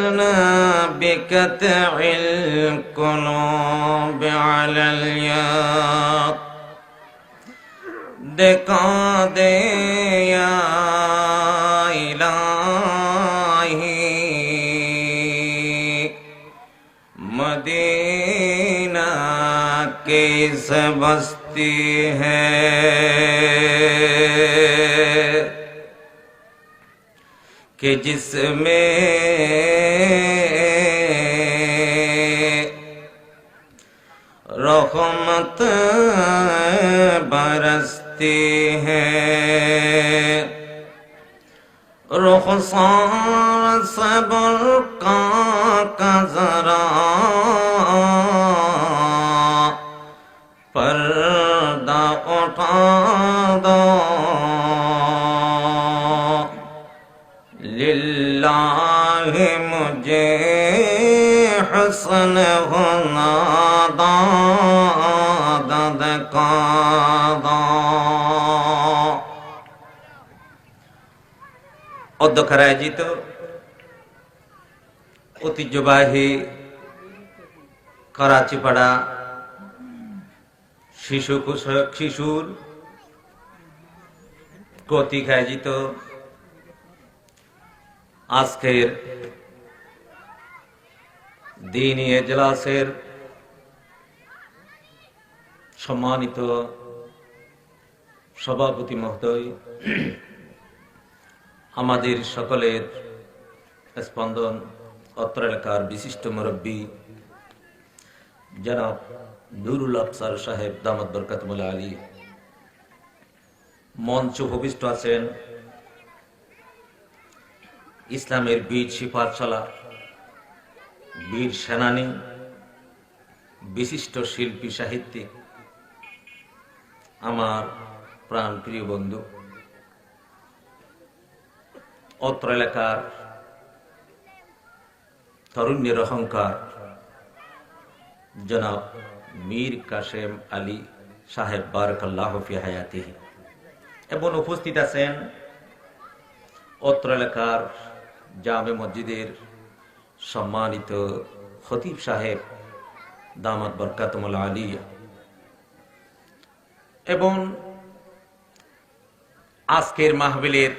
بقطع القلوب على الياق دکا دے یا الہی مدینہ کیس بستی ہے کہ جس میں رحمت برستی ہے رخسار صبر کا ذرا پردہ اٹھا دو للہ مجھے حسن ہونا داد کا অধ্যক্ষার আয়োজিত ঐতিহ্যবাহী করাচিপাড়া শিশুর কর্তৃক আয়োজিত আজকের দ্বীনি এজলাসের সম্মানিত সভাপতি মহোদয়, আমাদের সকলের স্পন্দন অত্র এলাকার বিশিষ্ট মুরব্বী জনাব নুরুল আফসার সাহেব দামাত বরকাতুল্লাহ আলী, মঞ্চ উপবিষ্ট আছেন ইসলামের বীর সিপাহসালা, বীর সেনানী, বিশিষ্ট শিল্পী সাহিত্যিক, আমার প্রাণ প্রিয় বন্ধু, অত্র এলাকার তরুণের অহংকার জনাব মীর কাসেম আলী সাহেব বারাকাল্লাহু ফি হায়াতিহি, এবং উপস্থিত আছেন অত্র এলাকার জামে মসজিদের সম্মানিত খতিব সাহেব দামাত বরকাতুল্লাহ আলী, এবং আজকের মাহফিলের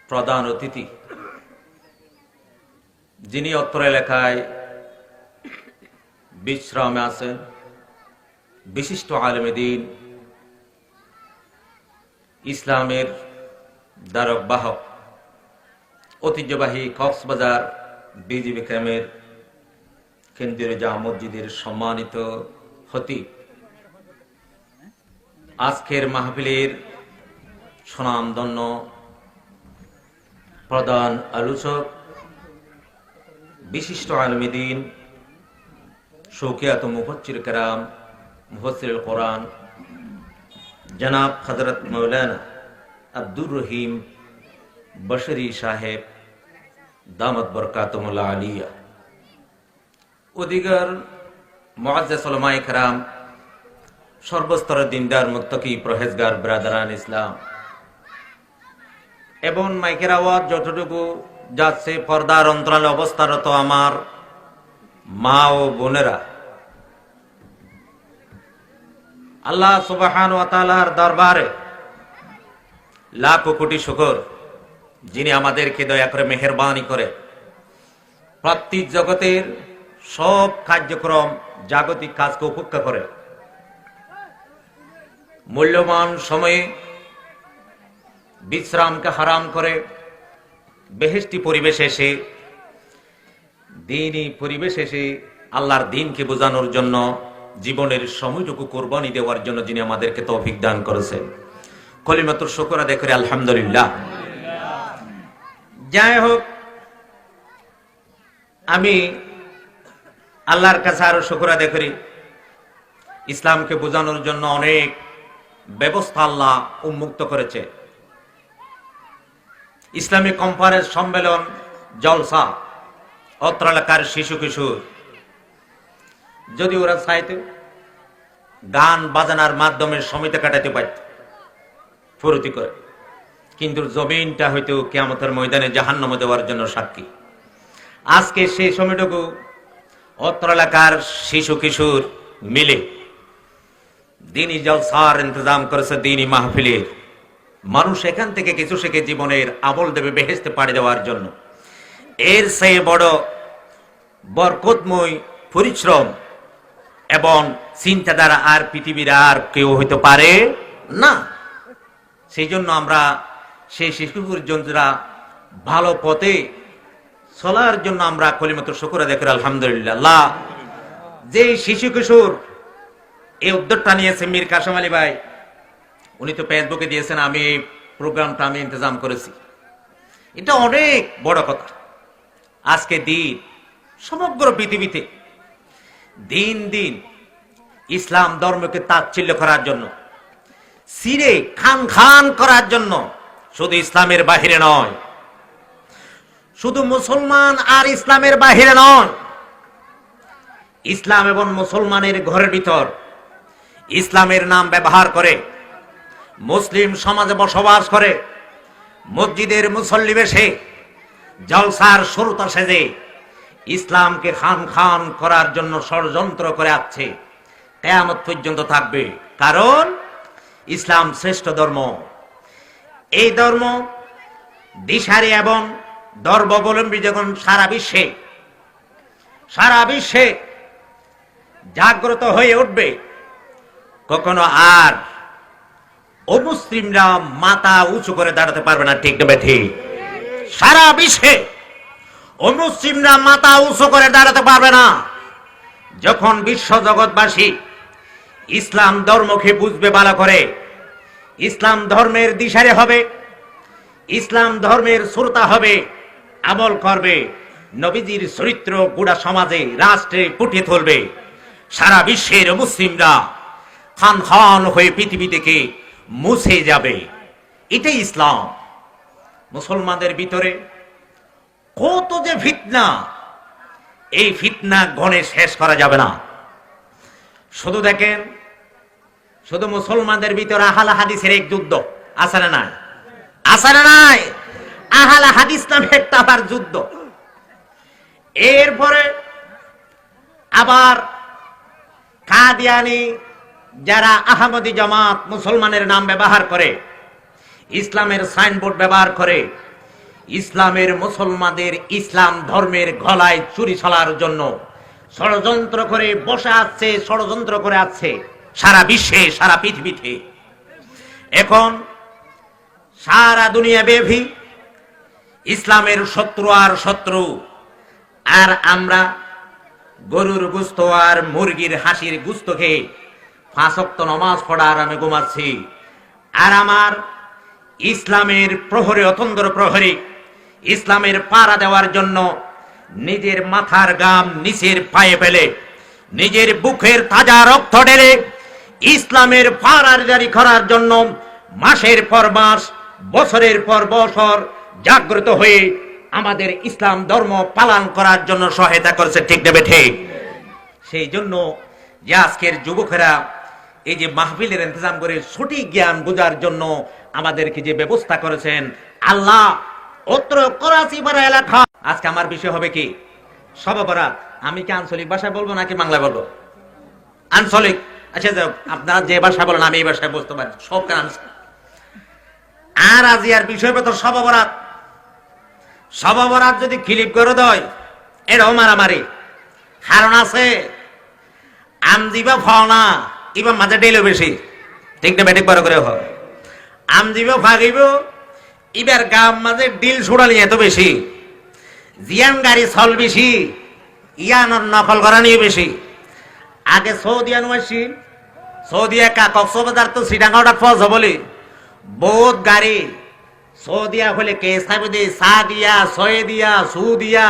প্রধান অতিথি যিনি অত্র এলাকায় বিশ্রামে আছেন, বিশিষ্ট আলেমে দ্বীন, ইসলামের ধারক বাহক, ঐতিহ্যবাহী কক্সবাজার বিজিবি ক্যাম্পের কেন্দ্রীয় জামে মসজিদের সম্মানিত খতিব, আজকের মাহফিলের সুনামধন্য প্রধান আলোচক, বিশিষ্ট আলেমে দ্বীন, শৌকিয়াত মুফাচ্ছির কেরাম, মুফাসসিরুল কোরআন জনাব হযরত মাওলানা আব্দুর রহিম বশরি সাহেব দামাত বরকাতুল্লাহ আলিয়া, ওদিগার মুআজ্জাজ উলামায়ে কেরাম, সর্বস্তরের দিনদার মুত্তাকি পরহেজগার ব্রাদারান ইসলাম, এবং মাইকের আওয়াজ যতটুকু যাচ্ছে পর্দার অন্তরালে অবস্থারত আমার মা ও বোনেরা, আল্লাহ সুবহানাহু ওয়া তাআলার দরবারে লাখ কোটি শুকর, যিনি আমাদেরকে দয়া করে মেহেরবানি করে প্রত্যেক জগতের সব কার্যক্রম, জাগতিক কাজকে উপেক্ষা করে মূল্যবান সময়ে বিশ্রামকে হারাম করে বেহেশতি পরিবেশে এসে, দ্বীনি পরিবেশে এসে আল্লাহর দ্বীনকে বোঝানোর জন্য জীবনের সময়টুকু কোরবানি দেওয়ার জন্য যিনি আমাদেরকে তৌফিক দান করেছেন, কলিমাতুর শুকর আদায় করি আলহামদুলিল্লাহ। যাই হোক, আমি আল্লাহর কাছে আরো শুকর আদায় করি, ইসলামকে বোঝানোর জন্য অনেক ব্যবস্থা আল্লাহ উন্মুক্ত করেছে। ইসলামিক কনফারেন্স, সম্মেলন, জলসা, অত্র এলাকার শিশু কিশোর যদি ওরা চাইতে গান বাজানার মাধ্যমে সময় কাটাতে পারত, ফুর্তি করে, কিন্তু জমিনটা হয়তো কিয়ামতের ময়দানে জাহান্নামে দেওয়ার জন্য সাক্ষী। আজকে সেই সময়টুকু অত্র এলাকার শিশু কিশোর মিলে দিনই জলসার ইন্তজাম করেছে, দিনই মাহফিলের। মানুষ এখান থেকে কিছু শিখে জীবনের আমল দেবে বেহেশতে পাড়ি দেওয়ার জন্য। এর চেয়ে বড় বরকতময় পরিশ্রম এবং চিন্তাধারা আর পৃথিবীর আর কেউ হইতে পারে না। সেই জন্য আমরা সেই শিশু পর্যন্তরা ভালো পথে চলার জন্য আমরা কলিমাতুর শুকর আদায় করি আলহামদুলিল্লাহ। যে শিশু কিশোর এই উদ্যোগটা নিয়েছে মীর কাসেম আলী ভাই, উনি তো ফেসবুকে দিয়েছেন, আমি এই প্রোগ্রামটা আমি ইন্তজাম করেছি। এটা অনেক বড় কথা। আজকে দিন সমগ্র পৃথিবীতে দিন দিন ইসলাম ধর্মকে তাচ্ছিল্য করার জন্য, সিরে খান খান করার জন্য, শুধু ইসলামের বাহিরে নয়, শুধু মুসলমান আর ইসলামের বাহিরে নয়, ইসলাম এবং মুসলমানের ঘরের ভিতর ইসলামের নাম ব্যবহার করে মুসলিম সমাজে বসবাস করে মসজিদের মুসল্লি বেশে জলসার শ্রোতা সেজে ইসলামকে খান খান করার জন্য ষড়যন্ত্র করে আসছে, কিয়ামত পর্যন্ত থাকবে। কারণ ইসলাম শ্রেষ্ঠ ধর্ম। এই ধর্ম দিশারি এবং ধর্মাবলম্বী যখন সারা বিশ্বে জাগ্রত হয়ে উঠবে, কখনো আর অমুসলিমরা মাথা উঁচু করে দাঁড়াতে পারবে না। ঠিক না ঠিক? সারা বিশ্বে অমুসলিমরা মাথা উঁচু করে দাঁড়াতে পারবে না। যখন বিশ্ব জগৎবাসী ইসলাম ধর্মকে বুঝবে ভালো করে, ইসলাম ধর্মের দিশারি হবে, ইসলাম ধর্মের শ্রোতা হবে, আমল করবে, নবীজির চরিত্র গোটা সমাজে রাষ্ট্রে ফুটিয়ে তুলবে, সারা বিশ্বের মুসলিমরা খান খান হয়ে পৃথিবী থেকে মুছে যাবে। এটাই ইসলাম। মুসলমানদের ভিতরে কত যে ফিতনা, এই ফিতনা গণে শেষ করা যাবে না। শুধু দেখেন, শুধু মুসলমানদের ভিতরে আহলে হাদিসের এক যুদ্ধ আছে না নাই? আছে না নাই? আহলে হাদিস নামে একটা আবার যুদ্ধ। এরপরে আবার কাদিয়ানি যারা আহমদি জামাত মুসলমানের নাম ব্যবহার করে, ইসলামের সাইনবোর্ড ব্যবহার করে, ইসলামের মুসলমানদের ইসলাম ধর্মের গলায় চুরি চলার জন্য ষড়যন্ত্র করে বসে আছে, ষড়যন্ত্র করে আছে সারা বিশ্বে, সারা পৃথিবীতে। এখন সারা দুনিয়া ব্যাপী ইসলামের শত্রু আর শত্রু, আর আমরা গরুর গুস্ত আর মুরগির হাসির গুস্ত খেয়ে 5 ওয়াক্ত নামাজ পড়ার আমি ঘুমাচ্ছি। আর আমার ইসলামের প্রহরী, অতন্দ্র প্রহরী ইসলামের পাড়া দেওয়ার জন্য নিজের মাথার গাম নিচের পায়ে ফেলে, নিজের বুকের তাজা রক্ত ঢেলে ইসলামের পাড়ার জারি করার জন্য মাসের পর মাস, বছরের পর বছর জাগ্রত হয়ে আমাদের ইসলাম ধর্ম পালন করার জন্য সহায়তা করেছে। ঠিক দেবে ঠিক? সেই জন্য যে আজকের যুবকেরা এই যে মাহফিলের ইন্তজাম করে সঠিক জ্ঞান বোঝার জন্য আমাদেরকে যে ব্যবস্থা করেছেন আল্লাহ, অত্র করাচি পাড়া এলাকা। আজকে আমার বিষয় হবে কি? শবে বরাত। আমি কি আঞ্চলিক ভাষায় বলবো নাকি বাংলায় বলবো? আঞ্চলিক। আচ্ছা, আপনারা যে ভাষায় বলেন আমি এই ভাষায় বুঝতে পারি, সব কেন। আর আজ আর বিষয় তো শবে বরাত। শবে বরাত যদি ক্লিপ করে দেয়, এটাও মারামারি। কারণ আছে, আম দিবা ফাওনা এবার মাঝে ডেলো বেশি। ঠিক না বেঠিক বড় করে হয়। আম দিবা ফাঁকিব এবার গাম মাঝে ডিল ছুড়ালি এত বেশি, জিয়ান গাড়ি চল বেশি, ইয়ান নকল করা নিয়ে বেশি। আগে সৌদিয়ান আসি, সৌদিয়া কক্সবাজার তো সিটাঙ্গাটা ফজ বলি বহুত গাড়ি সৌদিয়া হলে কেসাবি সা দিয়া, সয়ে দিয়া, সু দিয়া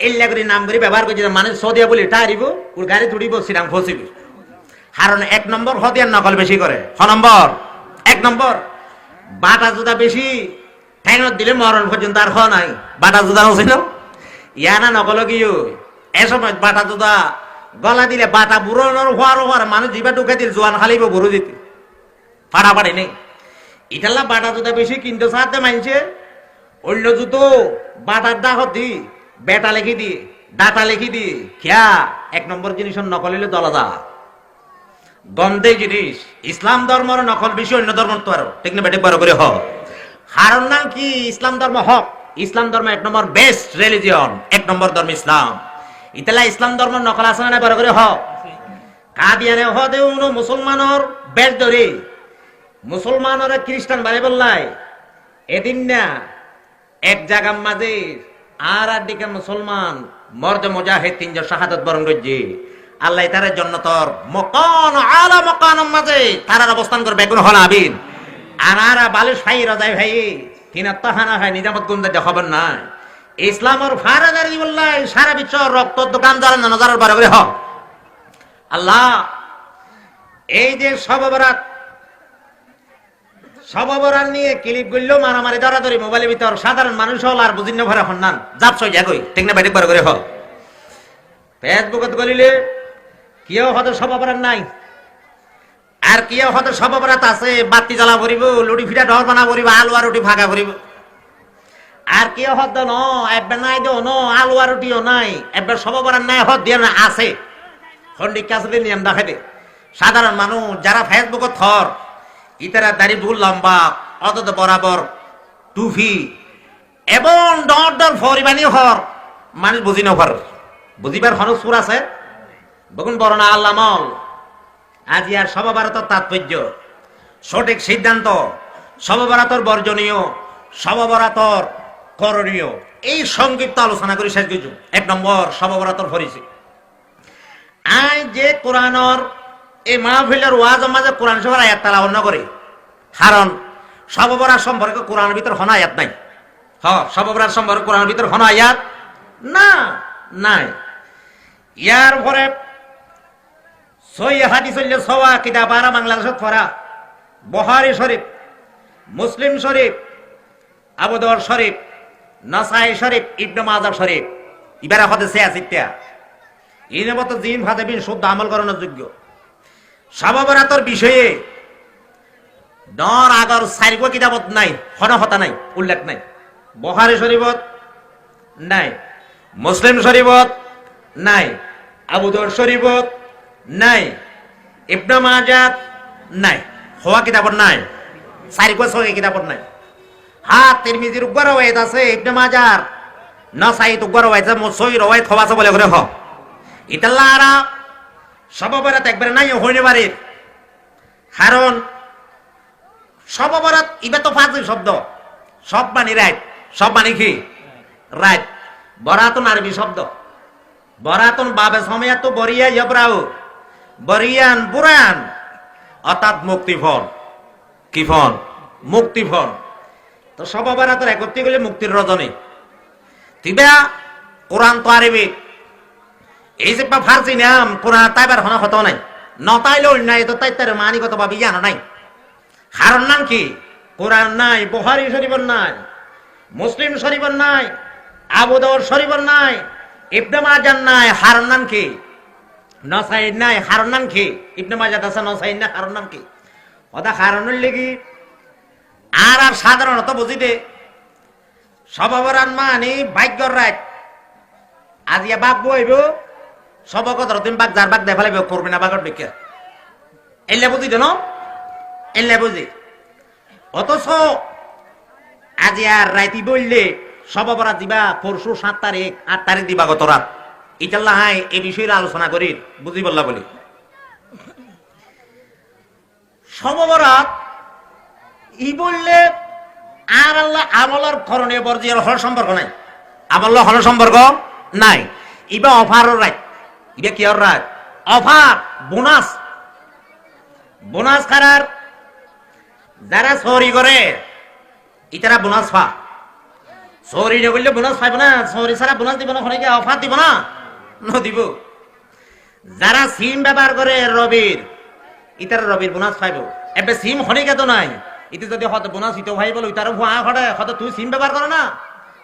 এল্লা করে নাম করে ব্যবহার করছি। মানে সৌদিয়া বলি টারিব ওর গাড়ি তুড়িব, সিটাং ফসিব। কারণ 1 নম্বর হদিয়ার নকল বেশি করে। 1 নম্বর বাটা জুতা বেশি, ঠ্যাঙত দিলে মরণ পর্যন্ত আর হ নাই। বাটা জুতা ছিল ইয়ানা নকল গিয়ে এসময় বাটা জুতা গলা দিলে বাটা বুড়োর হওয়ার মানুষ জিবা ঢুকে দিল জোয়ান খালিব বুড়ো দিতে ফাড়াফাড়ি নেই। ইটাল্লা বাটা জুতা বেশি কিনতে সাহায্যে মানছে, অন্য জুতো বাটার দাহত দি বেটা লিখি দিয়ে ডাটা লিখি দিয়ে খেয়া 1 নম্বর জিনিস নকল হইলে দলাদা গন্ধে জিনিস। ইসলাম ধর্মের নকল বেশি অন্য ধর্ম তো আরো ঠিক না বেটে বড় করে হ কারণ নাম কি ইসলাম ধর্ম হক। ইসলাম ধর্ম 1 নম্বর বেস্ট রিলিজিয়ন, 1 নম্বর ধর্ম ইসলাম। ইতালা ইসলাম ধর্ম নকল আছে না বড় করে হ কাদিয়ানে হ দেউ মুসলমানর বেশ ধরে মুসলমানর খ্রিস্টান বাড়ি বললাই এদিন না এক জায়গার মাঝে আর দিকে মুসলমান মর্দ মুজাহিদ 3জন শাহাদাত বরণ করছে। আল্লাহ তার জন্য তোর মকান আলা মকান মাঝে তারার অবস্থান করবে কোন হল আবিন আনারা বালিশ ভাই রাজাই ভাই তিনা তাহানা ভাই নিজামত গুন্দে খবর নাই। ইসলামের ফারাদারি বললাই সারা বিশ্ব রক্ত দোকান জ্বালান নজরের বড় করে হ আল্লাহ এই যে সববরাত নিয়ে ক্লিপ গুলো মারামারি ধরাধরি মোবাইলের ভিতর সাধারণ মানুষ হল আর বুঝিন ভরা হন্নান যাবছ যাকই ঠিক না বাইরে বড় করে হ ফেসবুকত গলিলে কেউ হয়তো সববরাত নাই আর কেউ হয়তো সববরাত আছে বাতি জ্বালা ভরিব লুটি ফিটা ডর বানা ভরিব আলু আর রুটি ভাগা ভরিব আর কেউ হয়তো ন এবার নাই দেও ন আলু আর রুটিও নাই এবার সববরাত নাই হত দিয়ে না আছে খন্ডিক কাছে নিয়ম দেখাই দে সাধারণ মানুষ যারা ফেসবুকত থর ইতারা দাড়ি ভুল লম্বা অত বরাবর টুফি এবং ডর ডর ফরিবানি হর মানুষ বুঝি নফর বুঝিবার হনস সুর আছে বগুন বরনা আল্লামল আজি আর সবভারতর তাৎপর্য সঠিক সিদ্ধান্ত সবভারতর বর্জনীয় সবভারতর করণীয় এই সংক্ষিপ্ত আলোচনা করি শেষ কিছু 1 নম্বর সবভারতর ফরিছি আই যে কোরআনর এই মাহফিলের ওয়াজ মাঝে কোরআন শরীফের আয়াত তেলাওয়াত করে কারণ সববরাত সম্পর্কে কোরআনের ভিতর হন আয়াত নাই। সববরাত সম্পর্কে কোরআনের ভিতর হন আয়াত না নাই। ইয়ার পরে সই হাদিস হইলে সওয়া কিতাব আর বাংলাদেশত পড়া বুখারী শরীফ মুসলিম শরীফ আবু দাউদ শরীফ নাসাই শরীফ ইবনে মাজাহ শরীফ ইবারা হাদিসে আছে ইত্যা ইনে মত জিন ফাদেবিন শুদ্ধ আমল করানোর যোগ্য। সববরাতর বিষয়ে ডর আগর 4 গো কিতাবত নাই হন হতা নাই উল্লেখ নাই বুখারী শরীফত নাই মুসলিম শরীফত নাই আবু দাউদ শরীফত নাই ইবনে মাজাহ নাই হওয়া কিতাবত নাই 4 গো 6 কিতাবত নাই। হ্যাঁ তিরমিজির উপর রওয়ায়াত আছে ইবনে মাজাহ নাসাইর উপর রওয়ায়াত আছে সহি রওয়ায়াত হওয়া আছে বলে করে হ ইতাল্লারা সববরাত একবারে নাই হইতে পারে কারণ সববরাত ইবে তো ফাজিল শব্দ সব মানে রাইট সব মানে কি রাইট বরাতুন আরবি শব্দ বরাতুন বাবে সময় তো বরিয়া ইবরাউ বরিয়ান বুরান অর্থাৎ মুক্তিফল কি ফল মুক্তিফল। তো সববরাতের একত্রিত গেলে মুক্তির রজনী তিবা কোরআন তো আরবি এই যে ফার্সি নাম কোরআন তাইবার হনা হতো নাই নতাইলে নাই তো তাই তার মানিগত ভাবে জানা নাই কারণ নাম কি কোরআন নাই বুখারী শরীফের নাই মুসলিম শরীফের নাই আবু দাউদ শরীফের নাই ইবনে মাজাহ নাই কারণ নাম কি নাসাই নাই কারণ নাম কি ইবনে মাজাহ আছে নাসাই না কারণ নাম কি ওটা কারণের লাগি আর সাধারণত বুঝি দে সববরাত মানে ভাগ্যর রাত আজিয়া বাঘ বইব সবকত রতিম বাঘ যার বাঘ দেখালে করবে না বাঘর দেখে এলে বুঝি দেন এলে বুঝি অথচ আজি আর রাইতি বললে সববরাত দিবা পরশু 7 তারিখ 8 তারিখ দিবা গত রাত ইতাল্লাহ হাই এই বিষয়ে আলোচনা করি বুঝি বললা বলি সববরাত ই বললে আর আল্লাহ আমলের করণীয় বর্জিয়ার হল সম্পর্ক নাই আমল হল সম্পর্ক নাই ইবা অফারের রাত ইবা কি আর রাত অফার বোনাস বোনাস খারার যারা চুরি করে ইতারা বোনাস পা চুরি নকরলে বোনাস পাইব না চুরি ছাড়া বোনাস দিব না খনে অফার দিব না নদিব যারা সিম ব্যবহার করে রবির ইতারা রবির বোনাস পাইব এবে সিম খনিকে তো নাই ইতে যদি হত বোনাস ইতো ভাই বলো ইতার ভুয়া খড়ে হত তুই সিম ব্যবহার করে না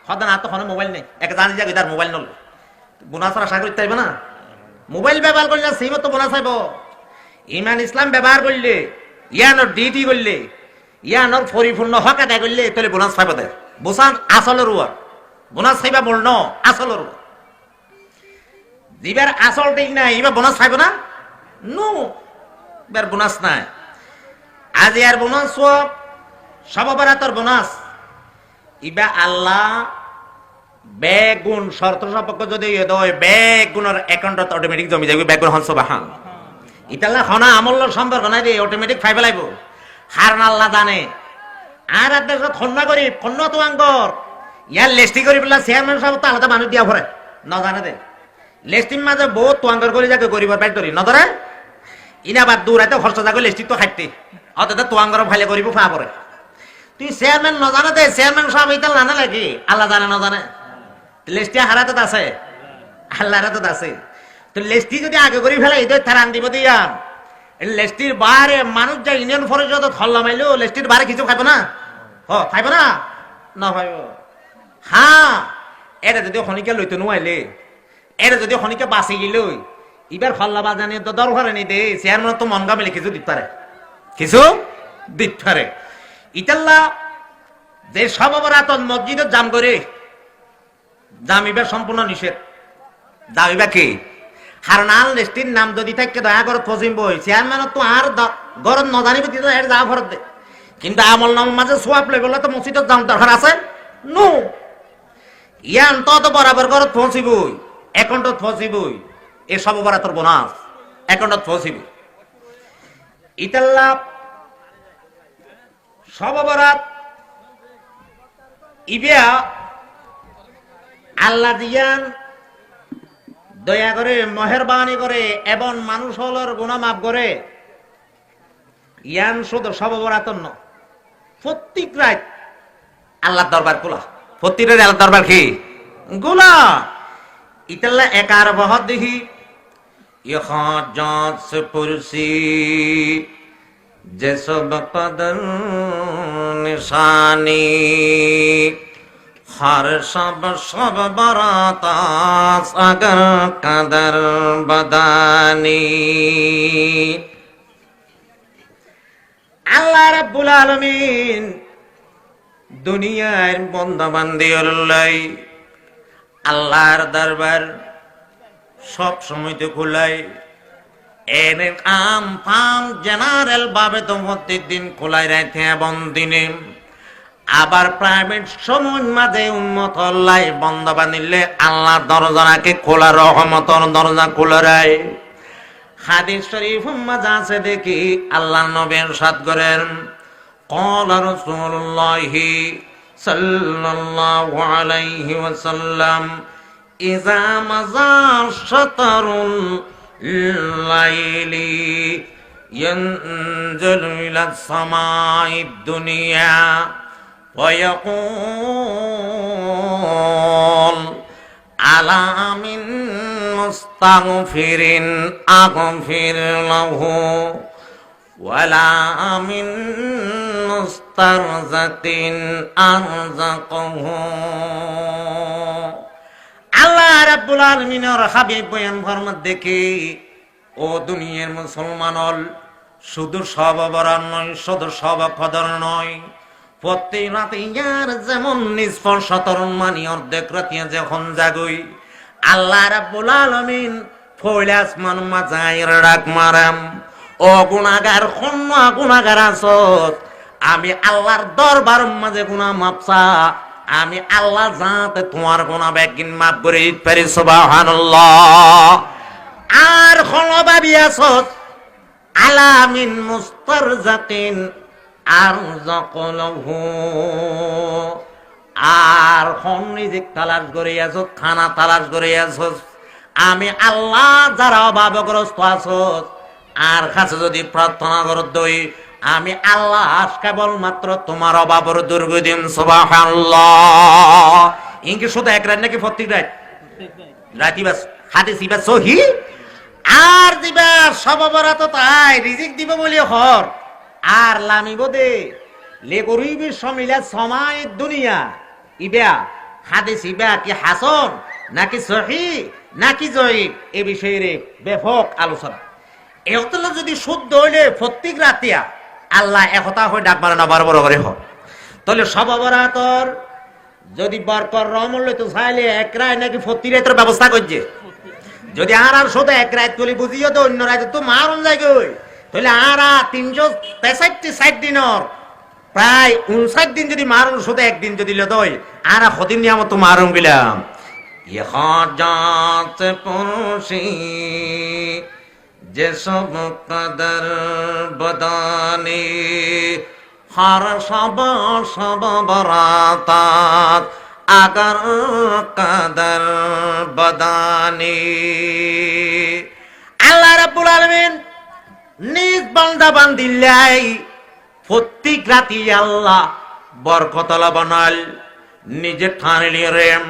হত না তো খনে মোবাইল নেই এক জানি যাক ইতার মোবাইল নল বোনাস আশা করতে চাইবে না মোবাইল ব্যবহার করলে সিম তো বোনাস পাইব ইমান ইসলাম ব্যবহার করলে ইয়ানোর ডিউটি করলে ইয়ানোর পরিপূর্ণ হক আদায় করলে তাহলে বোনাস পাইব দেয় বোসান আসলের ওয়ার বোনাস খাইবা বলন আসলর দিবার আসল ঠিক নাই এবার বোনাস খাইব না নো এবার বোনাস নাই আজ আর বোনাস সববারাতর বোনাস ইবা আল্লাহ বেগুন শর্ত সাপেক্ষ যদি বেগুনের অ্যাকাউন্টত অটোমেটিক জমি যাবে বেগুন হন সুবহান ইতাল্লা হনা আমল সম্পর্ক নাই রে অটোমেটিক খাইবে লাইব হারন আল্লাহ জানে আর আদেশ খন্না করি খন্ন তো আঙ্গর ইয়ার লেস্টি করি বলা চেয়ারম্যান সাহেব তো আলাদা মানুষ দিয়া ভরে ন জানে দে লেস্টির মাঝে বহুত তো আঙ্গর করে যাকে করিবার পাই ধরি নধরে ইনা বাদ দূরাইতে খরচ যাকে লেস্টি তো খাইতে অত তো আঙ্গর ভাইলে করিব ফা পরে তুই চেয়ারম্যান ন জানে দে চেয়ারম্যান সাহেব ইতাল জানে নাকি আল্লাহ জানে ন জানে লেস্টি হারাতে আছে আল্লাহর হাতে আছে তো লেস্টি যদি আগে করি ফেলে এই থারান দিব দিয়াম লেস্টির বারে মানুষ যা ইউনিয়ন ফরেস্ট যত খল্লা মাইলো লেস্টির বারে কিছু খাইব না খাইব না না খাইব হ্যাঁ এটা যদি খনিকে লইতে নোয়াইলে এটা যদি খনিকে বাঁচি গেল এবার খল্লা বাজানি তো দরকার নেই দে চেয়ারম্যান তো মন গামিলে কিছু দিতে পারে কিছু দিতে পারে ইতাল্লা যে সবরাত মসজিদের জাম করে জামিবা সম্পূর্ণ নিষেধ জামিবা কি কারণ আল লেস্টির নাম যদি থাকে দয়া করে ফজিম বই চেয়ারম্যান তো আর গরম ন জানিব দিতে এর যা ফরত দে কিন্তু আমল নাম মাঝে সোয়াব লেগে তো মসজিদত যাম দরকার আছে নো ইয়ান তো বরাবর গরত ফসিবই একাউন্টত ফসিবই এ সব বরাতর বোনাস একাউন্টত ফসিবই ইতাল্লা সব বরাত ইবিয়া আল্লাহ দিয়ান দয়া করে মেহেরবানি করে এবং মানুষ হলর গুনাহ মাফ করে ইয়ান শুধু সববরাতন ন প্রত্যেক রাত আল্লাহর দরবার খোলা প্রত্যেক রাত আল্লাহর দরবার কি গোলা ইতাল্লা একার বহত দেখি ইখাজাত সে পুরসি যেসব কদর নিশানি हर सब बरातास अगर कदर बदानी আল্লাহ রাব্বুল আলামিন দুনিয়ার বান্দা বান্দিওলাই আল্লাহর দরবার সব সময়তে খোলাই এনে কাম ফাম জেনারেল ভাবে তো প্রত্যেকদিন খোলাই রাখতে এবং দিনে আবার প্রাইভেট সময় মাঝে উন্মত হল্লাই বন্ধ বানিলে আল্লাহ দরজাকে খোলা রহমতর দরজা খোলা রায় হাদিস শরীফ মাঝে আছে দেখি আল্লাহ নবী ইরশাদ করেন ক্বালা রাসূলুল্লাহি সাল্লাল্লাহু আলাইহি ওয়াসাল্লাম ইযা মাজা শাতারুল লাইলি ইয়ানজুলু ইলা সামাঈদ দুনিয়া ويقول على من مستغفر أغفر له ولا من مسترزق أرزقه আল্লাহ রাব্বুল আলামিনের হাবিব বয়ান ফরমাত দেখি ও দুনিয়ার মুসলমান হল শুধু সব বরান নয় শুধু সব কদর নয় প্রত্যেক রাতে ইয়ার যেমন নিষ্পর্শতর মানি অর্ধেক রাতিয়া যখন জাগই আল্লাহ রাব্বুল আলামিন ফইলে আসমান মাঝাইর ডাক মারাম ও গুনাহগার খন্না গুনাহগার আসত আমি আল্লাহর দরবার মাঝে গুনাহ মাপসা আমি আল্লাহ যাতে তোমার গুনাহ বেগিন মাফ করে দিতে পারি সুবহানাল্লাহ আর খনো ভাবি আসত আলামিন মুস্তারজাকিন আর যকলহু আর নিজেক তালাশ করে আছো খানা তালাশ করে আছো আমি আল্লাহ যারা অভাবগ্রস্ত আছো আর কাছে যদি প্রার্থনা করো দই আমি আল্লাহ কেবলমাত্র তোমার অভাবের দুর্গ দিন সুবহানাল্লাহ ইনকি শুধু এক রাত নাকি প্রত্যেক রাত রাতি বাস হাদিস ইবা সহি আর দিবা সববরাত তাই রিজিক দিব বলি হর আর লামিব দে লে করিবি সমিলা সময় দুনিয়া ইবা হাদিস ইবা কি হাসান নাকি সহি নাকি জয়ীফ এই বিষয়ে ব্যাপক আলোচনা এতলা যদি শুদ্ধ হইলে প্রত্যেক রাতিয়া আল্লাহ একতা হয়ে ডাক মারা না বড় বড় করে হয় তাহলে সববরাতর যদি বরকর রহমল তো চাইলে এক রায় নাকি 40 রাতের ব্যবস্থা করছে। যদি আর শুধু এক রাত বলি বুঝিও তো অন্য রাতে তো মারুন যায় গই, তাহলে আর 363 দিনের প্রায় 59 দিন যদি মারুন শুধু একদিন যদি লতই আর হদিন নিয়ামত তো মারুন গেলাম। ইহাজাত পুরুষি যেসব কদর বদানি हर सब सब बरातात अगर कदर बदानी। আল্লাহ রাব্বুল আলামিন নিজ বান্দা বান্দিল্লাই প্রত্যেক রাতি আল্লাহ বরকতলা বানাল নিজে ঠানিলি রেম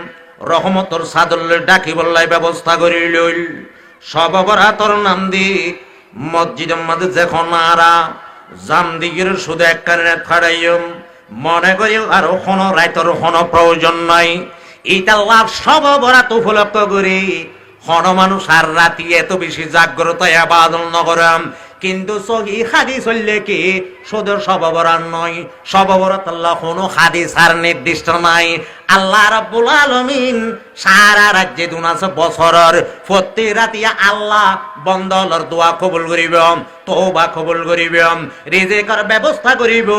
রহমতর সাদুল্লে ডাকি বললাই ব্যবস্থা করি লইল। সব বরাতর নাম দি মসজিদের মধ্যে যখন আরা জামদিগির শুধু এক কারণে থাড়াইম মনে করি আর কোনো রাইতর কোনো প্রয়োজন নাই। এইটা লাভ সব বরাত উপলক্ষ করি হন মানুষ আর রাতি এত বেশি জাগ্রত আবাদন নগরাম। কিন্তু সহি হাদিস হইলে কি শুধু সব বরাত নয়, সব বরাত আল্লাহ কোনো হাদিস আর নির্দিষ্ট নাই। আল্লাহ রাব্বুল আলামিন সারা রাজ্যে দুনাছে বছরের প্রতি রাতি আল্লাহ বন্দলর দোয়া কবুল করিব, তওবা কবুল করিব, রিজিকের ব্যবস্থা করিব।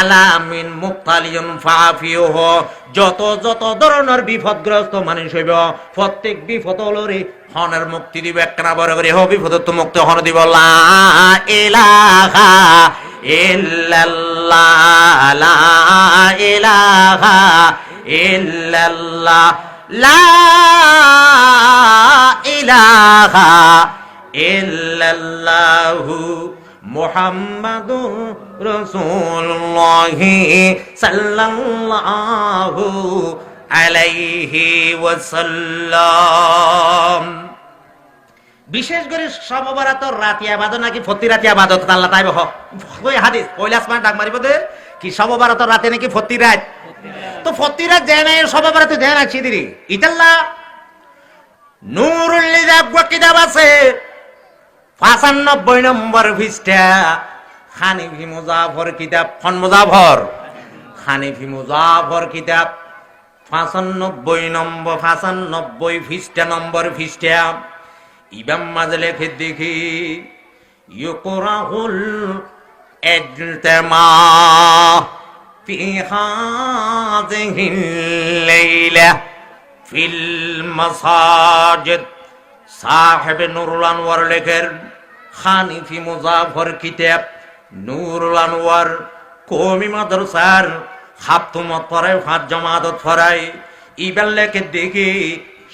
আলামিন মুক্তালিয়ুন ফাফিহ যত যত ধরনের বিপদগ্রস্ত মানুষ হইব প্রত্যেক বিপদলরে হনের মুক্তি দিব। একখানা বড় করে হবে বিপদ তো মুক্ত হন দিব। লা ইলাহা ইল্লাল্লাহ লা ইলাহা ইল্লাল্লাহ লা ইলাহা ইল্লাল্লাহু মুহাম্মাদুর রাসূলুল্লাহ সাল্লাল্লাহু আলাইহি ওয়াসাল্লাম। বিশেষ করে সব বরাতর রাতি আবাদত নাকি ফতি রাতি আবাদত আল্লাহ তাইব কই হাদিস পয়লা আসমান ডাক মারিব দে কি সব বরাতর রাতে নাকি ফতি রাত। তো ফতি রাত জানে সব বরাতে ধ্যান আছে দিরি ইতাল্লাহ নূরুল লিজাব কিতাব আছে 95 নম্বর পৃষ্ঠা হানিফি মুজাফর কিতাব খন মুজাফর হানিফি মুজাফর কিতাব 95 নম্বর 95 পৃষ্ঠা নম্বর পৃষ্ঠা ইমাম মাঝে লেখে দেখি ইউকরাহুল ইজতিমা ফি হাযিহিল লাইলা ফিল মাসাজিদ। সাহেব নুরুল আনওয়ার লেখের হানিফি মুজাফর কিতাব নুরুল আনওয়ার কওমি মাদ্রাসার হাফতুমত পড়ায় হাত জামাত পড়ায় ইবাল লেখে দেখি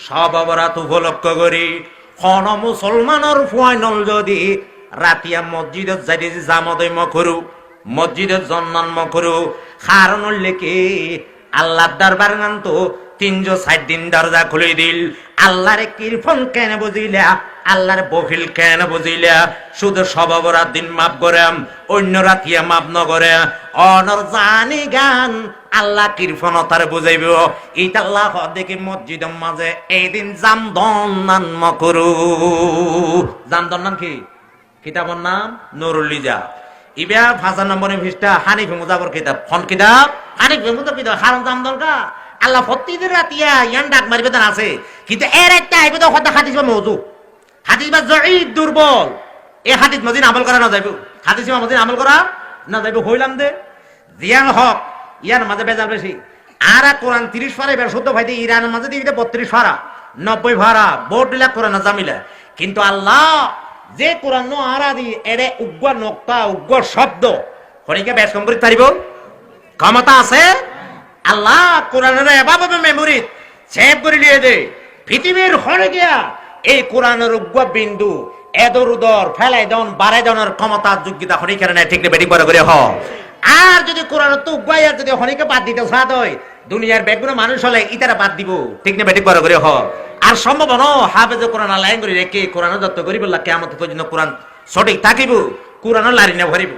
সব বরাত উপলক্ষ করি কোন মুসলমানের ফাইনাল যদি রাতিয়া মসজিদত যাই জামদই মখরু মসজিদের জন্নান মখরু কারণ লেখে আল্লাহর দরবার নাম তো 360 দিন দরজা খুলে দিল। আল্লাহর কৃপণ কেন বুঝিলা, আল্লাহর বখিল কেন বুঝিলা, শুধু সব বরাত দিন মাফ করে অন্য রাতিয়া মাফ নগরে অনর জানি গান আল্লাহ কৃপণতার বুঝাইব। এইটা আল্লাহ দেখি মসজিদের মাঝে এই দিন জামদন্নান মকরু। জামদন্নান কি কিতাবের নাম নুরুল লিজা ইবা 5 নম্বর পৃষ্ঠা হানিফি মুজাফর কিতাব কোন কিতাব হানিফি মুজাফর কিতাব হারাম জামদন কা আল্লাহ প্রতিদিন রাতিয়া ইয়ান ডাক মারিবে দেন আছে। কিন্তু এর একটা আইবে তো কথা হাদিস বা মওযু হাদিস বা জয়ীফ দুর্বল এই হাদিস মদিন আমল করা না যাইব হাদিস বা মদিন আমল করা না যাইব হইলাম দে জিয়ান হক ইয়ার মাঝে বেজাল বেশি আর কোরআন 30 পারা এবার শুদ্ধ ভাইতে ইরানের মাঝে দিতে 32 পারা 90 পারা বোর্ড দিলা কোরআন জামিলা। কিন্তু আল্লাহ যে কোরআন নো আরা দি এরে উগ্র নক্তা উগ্র শব্দ হরিকে বেশ কম করে পারিব ক্ষমতা আছে। আল্লাহ কোরআনের এভাবে মেমোরি সেভ করে নিয়ে দে পৃথিবীর হরে গিয়া এই কোরআনের উগ্র বিন্দু এদর উদর ফেলাই দন বাড়াই দনের ক্ষমতা যোগ্যতা হরিকে না ঠিক বেটি বড় করে হ। আর যদি কোরআন তো উগ্রাইয়া যদি হরিকে বাদ দিতে সাদ হয় দুনিয়ার বেগুনো মানুষ হলে ইতারা বাদ দিব ঠিক না বেটি বড় করে হ। আর সম্ভব ন হাফেজ কোরআন লাইন করে রেখে কোরআন যত্ন করিব কিয়ামত পর্যন্ত কোরআন সঠিক থাকিব কোরআন লারি না ভরিব।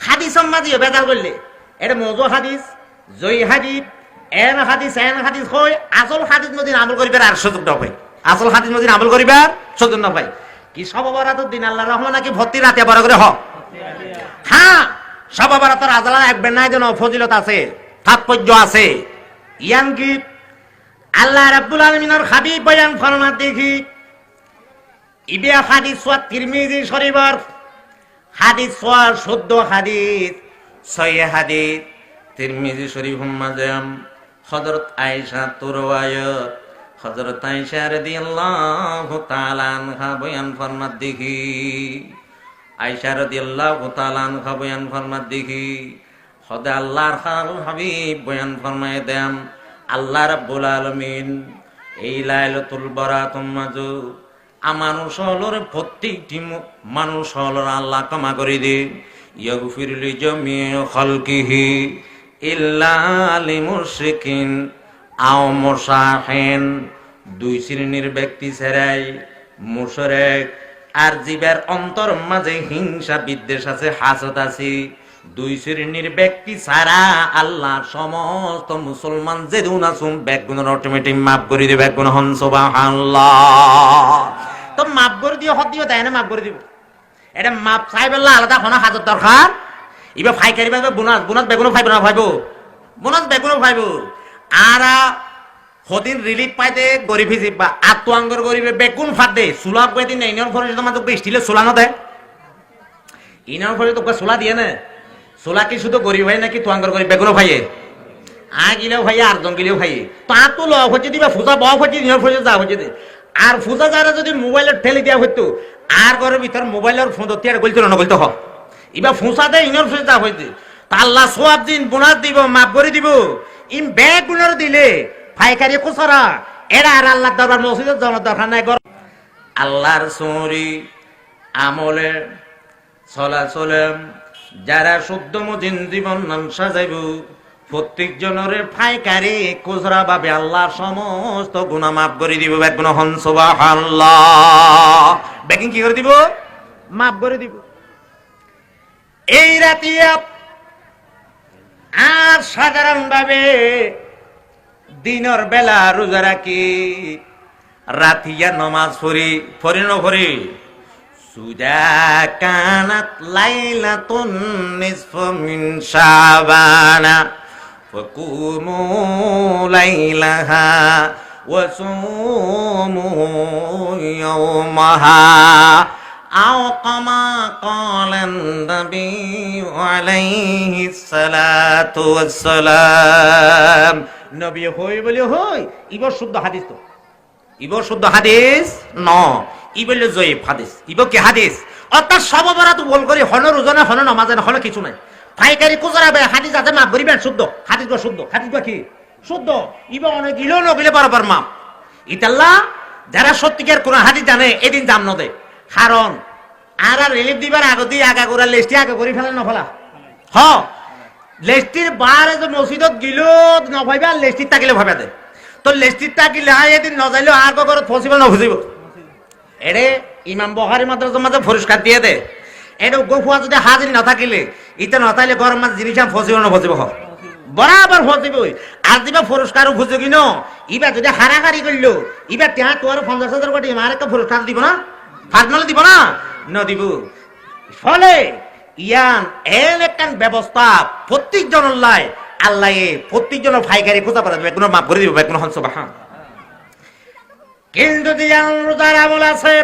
হাদিস সম্মাদি বেজাল করলে এটা মওযু হাদিস জয়ী হাদিস এন হাদিস হয় আসল হাদিস মদিন আমল করিবার আর সুযোগ না পাই আসল হাদিস মদিন আমল করিবার সুযোগ না পাই। কি সব বরাতের দিন আল্লাহ রহমান নাকি ভর্তি রাতে বড় করে হ। হ্যাঁ সব বরাতের আজালা এক বেনাই যেন ফজিলত আছে তাৎপর্য আছে ইয়ান কি আল্লাহ রাব্বুল আলামিনের হাবিব বয়ান ফরমাত দেখি ইবে হাদিস ওয়া তিরমিজি শরীফের হাদিস ওয়া শুদ্ধ হাদিস সহিহ হাদিস তিরমিজি শরীফ মাযেম হযরত আয়েশা তুরওয়ায়াত হযরত আয়েশা রাদিয়াল্লাহু তাআলা আনহা বয়ান ফরমাত দেখি আয়েশা রাদিয়াল্লাহু তাআলা আনহা বয়ান ফরমাত দেখি খোদা আল্লাহর হাবিব বয়ান ফরমায় দেন আল্লাহ রাব্বুল আলামিন এই লাইলাতুল বারাতুল মাঝে মানুষ হলোর প্রত্যেকটি মানুষ হলোর আল্লাহ ক্ষমা করে দে ইয়াগফির লিজামিউ খালকিহি ইল্লা লিমুশরিকিন আও মুসাহিন দুই শ্রেণীর ব্যক্তি ছাড়াই মুশরিক আর জীবের অন্তর মাঝে হিংসা বিদ্বেষ আছে হাসদ আছে দুই শ্রেণীর ব্যক্তি ছাড়া আল্লাহ সমস্ত মুসলমান যে দুনাসুম বেগুন অটোমেটিক মাফ করে দিবে বেগুন হন সুবহানাল্লাহ তো মাফ করে দিও হদ দিও তাই না মাফ করে দিব এটা মাপ চাইবেলা আলাদা কোনো হাজত দরকার ইবা ফাইকারি পাইবে বোনাস বোনাস বেগুনো ফাইব না ফাইব বোনাস বেগুনো ফাইব আর হদিন রিলিফ পাইতে গরিব হিসিব বা আত্মাঙ্গর গরিবে বেগুন ফাট দে সুলা কয়ে দিন ইনর ফরে তোমাদের স্টিলে সোলা না দেয় ইনর ফরে তো সোলা দিয়ে না সোলা কি শুধু গরিব হয় নাকি তোয়াঙ্গর গরিব বেগুনো ভাইয়ে গিলেও ভাইয়ে আর গিলেও ভাইয়ে তা তো ল হচ্ছে দিবা ফুজা বাও হচ্ছে ইনর ফরে যা হচ্ছে আর ফুজা যারা যদি মোবাইলের ঠেলে দেওয়া হইতো আর ঘরের ভিতর মোবাইলের ফোন ধরতে আর গলতো না গলতো হ এবার ফুঁসা দেয় ইনর ফরে যা হইতে তা আল্লাহ সোয়াব দিন বোনাস দিব মাফ করে দিব ইম ব্যাগ গুণর দিলে ফাইকারি কোসরা এরা আর আল্লাহ দরবার মসজিদের জমা দরকার নাই আল্লাহর সরি আমলে চলাচলে যারা শুদ্ধ মজিন জীবন নাম সাজাইব প্রত্যেক জনের ফাইকারি কোসরা ভাবে আল্লাহর সমস্ত গুনাহ মাফ করে দিব বেগুন হন সুবহানাল্লাহ বেকিং কি করে দিব মাফ করে দিব এই রাতে আর সাধারণ ভাবে দিনের বেলা রোজা রাখি রাতিয়া নামাজ পড়ি পড়ি না পড়ি সুজা কানাত লাইলাতুন নিসফু মিন শাবানা ফাকুমু লাইলাহা ওয়া সুমু ইয়াওমাহা আও কামা ক্বালান নবী আলাইহিস সালাতু ওয়াস সালাম নবী হই বলে হই ইবর শুদ্ধ হাদিস তো ইবর শুদ্ধ হাদিস ন ইবল জয়ীফ হাদিস ইব কি হাদিস অর্থাৎ সববরা তো বল করি হন রোজনা হন নামাজ না হন কিছু নাই ফাইকারি কুজরা বে হাদিস আছে মাফ করিবেন শুদ্ধ হাদিস গো শুদ্ধ হাদিস গো কি শুদ্ধ ইব অনেক গিলো নগিলে বরাবর মাপ ইতাল্লাহ যারা সত্যিকার কোন হাদিস জানে এদিন জাম ন দে কারণ আর রিলিফ দিবার আগতে আগা করা লিস্টি আগা করি ফেলেন না ফেলা হ লেস্টির বারে যে মসজিদত গিল নভাইবে আর লেস্টির তাকিলে ভাবে দে তো লেস্টির তাকিলে এদিন নজাইলেও আর কখনো ফসিব না ফুসিব এরে ইমাম বুখারী মাদ্রাসার মাঝে পুরস্কার দিয়ে দে এটা গোফুয়া যদি হাজির না থাকিলে ইতে না তাইলে গরম মাছ জিনিস ফসিব না ফসিব হ বরাবর ফসিব আর দিবা পুরস্কারও খুঁজে কিন ইবা যদি হারাহারি করলো ইবা টেহা তোর 50,000 কোটি আমার একটা পুরস্কার দিব না ফার্মাল দিব না ন দিব ফলে ইয়ান এর একটা ব্যবস্থা প্রত্যেক জনের লাই আল্লাহ প্রত্যেক জনের ফাইকারি খোঁজা পারা যাবে কোনো মাফ করে দিব কোনো হন সুবহান কিন্তু দিয়ান রোজার আমল আছে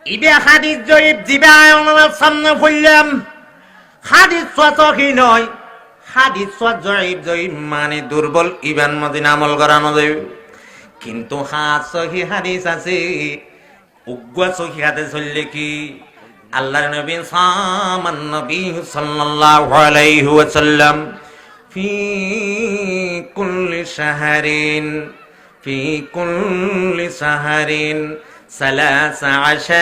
ইবে হাদিস জয়ীব জিবা আমার সামনে ফুললাম হাদিস সহি নয় হাদিস জয়ীব জয়ীব মানে দুর্বল ইবান মদিনা আমল করানো যাবে কিন্তু সহি হাদিস আছে উগ্র সহি হাদিস হইলে কি আল্লাহর নবী সামান নবী সাল্লাল্লাহু আলাইহি ওয়াসাল্লাম ফি কুল্লি শাহরিন ফি কুল্লি শাহরিন 13 14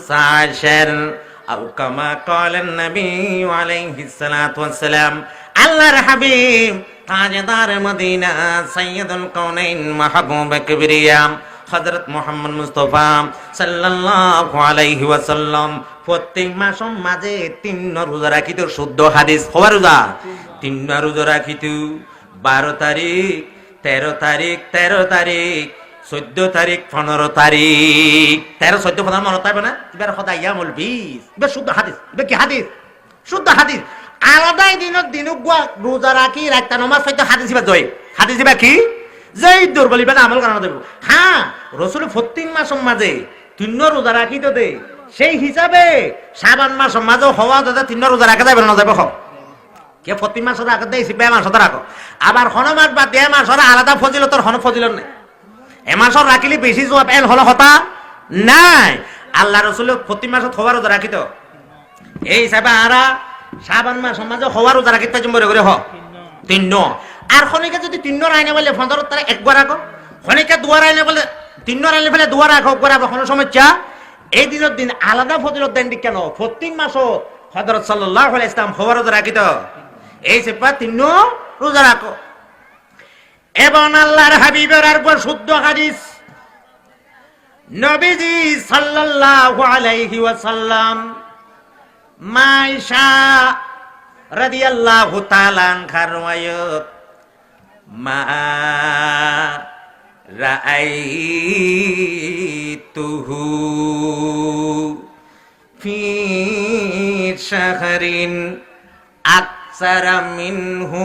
15 আও কামা ক্বালান নবী আলাইহিস সালাতু ওয়াসসালাম আল্লাহর হাবিব তাজদার মদিনা সাইয়্যিদুল কাউনাইন মাহবুব কিবরিয়া হযরত মুহাম্মদ মুস্তাফা সাল্লাল্লাহু আলাইহি ওয়াসাল্লাম প্রত্যেক মাসের মাঝে 3 রোজা রাখিত শুদ্ধ হাদিস হওয়া রোজা 3 রোজা রাখিত 12 তারিখ 13 তারিখ 14 তারিখ 15 তারিখ 13 14 15 মনে থাকবে না এবার খোদা ইয়ামুল বিস এবার শুদ্ধ হাদিস এবার কি হাদিস শুদ্ধ হাদিস আলাদাই দিনক গুয়া রোজা রাখি রাখতা নমাজ হয়তো হাদিস দিবা কি যে দুর্বল ইবাদত আমল করানো দেব। হ্যাঁ রসুল 14 মাসের মাঝে 3 রোজা রাখি তো দে, সেই হিসাবে শাবান মাসের মাঝে হওয়া দাদা 3 রোজা রাখা যাবে না যাবে হোক কে 14 মাসের রাখা দেয় বে মাসে রাখো। আবার হনমাস বা 1.5 মাসের আলাদা ফজিলতর হন ফজিলত নেই, এ মাসের রাখিলে বেশি জবাব এল হলো হতা নাই। আল্লাহ রসুল 14 মাসত হওয়ার রোজা রাখিত, এই হিসাবে আরা শাবান মাসের মাঝে হওয়ার রোজা রাখিতে জম্বরে করে হ 3। আর খনিকে যদি 3 আইনে বলে 15 তারা একবার রাখো, খনিকে 2 আইনে বলে 3 আইনে ফেলে 2 রাখো একবার রাখো, কোনো সমস্যা। এই দিনের দিন আলাদা ফজিলত দেন কেন? 14 মাসও হযরত সাল্লাল্লাহু আলাইহি ইসলাম হওয়ার রোজা রাখিত, এই সেপা 3 রোজা রাখো। এবং আল্লাহর হাবিবের আর শুদ্ধ হাদিস নবীজি সাল্লাল্লাহু আলাইহি ওয়াসাল্লাম মাইশা রাদিয়াল্লাহু তাআলা আনহার riwayat মা রাআইতুহু ফি শাহরিন আকসারা মিনহু